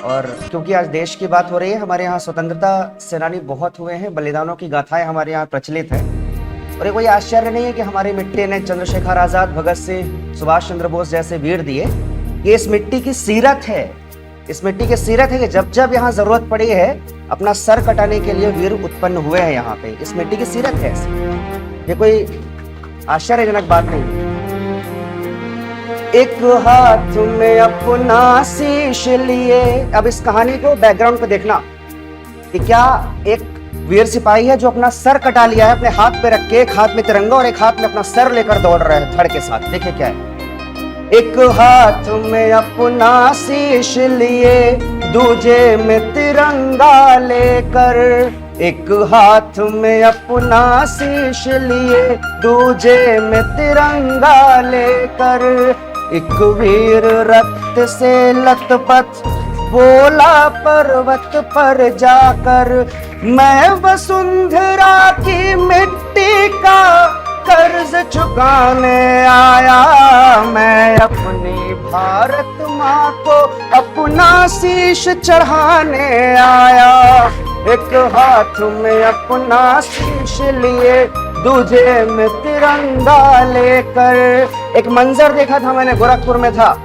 और क्योंकि आज देश की बात हो रही है, हमारे यहाँ स्वतंत्रता सेनानी बहुत हुए हैं, बलिदानों की गाथाएं हमारे यहाँ प्रचलित है। और ये कोई आश्चर्य नहीं है कि हमारी मिट्टी ने चंद्रशेखर आजाद, भगत सिंह, सुभाष चंद्र बोस जैसे वीर दिए। ये इस मिट्टी की सीरत है, इस मिट्टी की सीरत है कि जब जब यहाँ जरूरत पड़ी है अपना सर कटाने के लिए वीर उत्पन्न हुए हैं यहाँ पे। इस मिट्टी की सीरत है ऐसी, ये कोई आश्चर्यजनक बात नहीं। एक हाथ में अपना शीश लिए, अब इस कहानी को बैकग्राउंड पे देखना कि क्या एक वीर सिपाही है जो अपना सर कटा लिया है अपने हाथ पे रख के, एक हाथ में तिरंगा और एक हाथ में अपना सर लेकर दौड़ रहा है धड़ के साथ। देखिए क्या है, एक हाथ में अपना शीश लिए, दूजे में तिरंगा लेकर, एक हाथ में अपना शीश लिए, दूजे में तिरंगा लेकर, एक वीर रक्त से लथपथ बोला पर्वत पर जाकर, मैं वसुंधरा की मिट्टी का कर्ज चुकाने आया, मैं अपनी भारत माँ को अपना शीश चढ़ाने आया। एक हाथ में अपना शीश लिए, दूजे में तिरंगा लेकर। एक मंजर देखा था मैंने, गोरखपुर में था,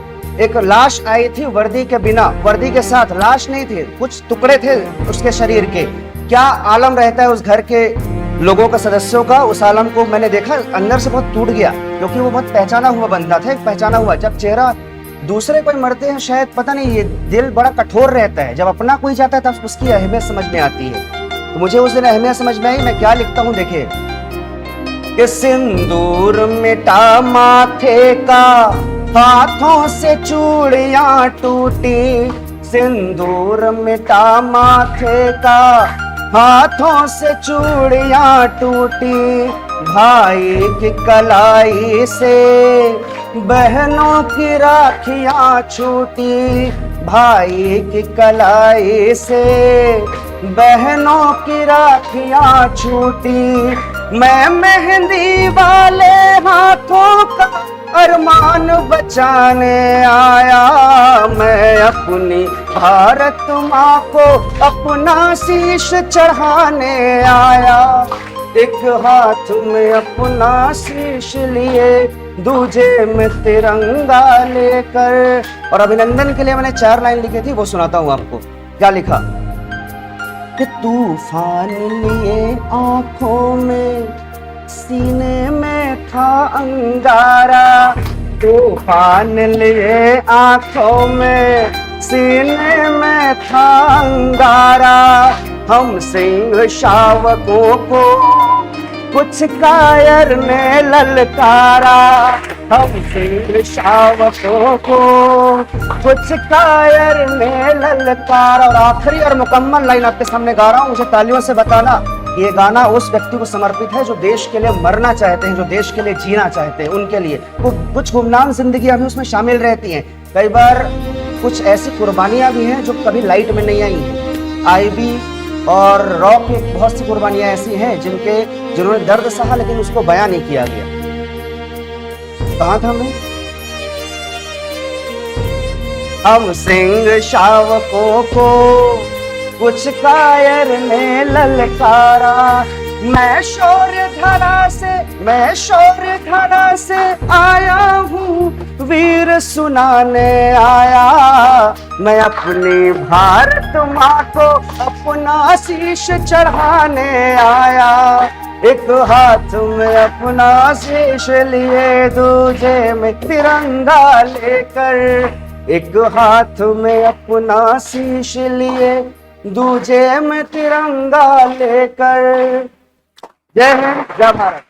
एक लाश आई थी वर्दी के बिना, वर्दी के साथ लाश नहीं थी, कुछ टुकड़े थे उसके शरीर के। क्या आलम रहता है उस घर के लोगों का, सदस्यों का, उस आलम को मैंने देखा अंदर से बहुत टूट गया, क्योंकि वो बहुत पहचाना हुआ बंदा था, एक पहचाना हुआ। जब चेहरा दूसरे कोई मरते हैं शायद पता नहीं, ये दिल बड़ा कठोर रहता है, जब अपना कोई जाता है तब उसकी अहमियत समझ में आती है। तो मुझे उस दिन अहमियत समझ में आई। मैं क्या लिखता हूँ देखिए, कि सिंदूर मिटा माथे का, हाथों से चूड़ियां टूटी, सिंदूर मिटा माथे का, हाथों से चूड़ियां टूटी, भाई की कलाई से बहनों की राखियां छूटी, भाई की कलाई से बहनों की राखियां छूटी, मैं मेहंदी वाले हाथों का अरमान बचाने आया, मैं अपनी भारत माँ को अपना शीश चढ़ाने आया। एक हाथ में अपना शीश लिए, दूजे में तिरंगा लेकर। और अभिनंदन के लिए मैंने 4 लाइन लिखी थी, वो सुनाता हूँ आपको। क्या लिखा, कि तूफान लिए आंखों में, सीने में था अंगारा, तूफान लिए आंखों में, सीने में था अंगारा, हम सिंह शावकों को कुछ कायर ने ललकारा, हम सिंह शावकों को कुछ कायर ने ललकारा। और आखिरी और मुकम्मल लाइन आपके सामने गा रहा हूँ, मुझे तालियों से बताना ये गाना उस व्यक्ति को समर्पित है जो देश के लिए मरना चाहते हैं, जो देश के लिए जीना चाहते हैं, उनके लिए। कुछ गुमनाम जिंदगी अभी उसमें शामिल रहती हैं, कई बार कुछ ऐसी कुर्बानियां भी हैं जो कभी लाइट में नहीं आई हैं। आईबी और रॉ की बहुत सी कुर्बानियां ऐसी हैं जिन्होंने दर्द सहा लेकिन उसको बयां नहीं किया गया। कहाँ था मैं, हम सिंह शावकों को कुछ कायर ने ललकारा, मैं शौर्य धरा से आया हूँ, वीर सुनाने आया, मैं अपनी भारत माँ को अपना शीश चढ़ाने आया। एक हाथ में अपना शीश लिए, दूजे में तिरंगा लेकर, एक हाथ में अपना शीश लिए, दूजे में तिरंगा लेकर। जय हिंद, जय भारत।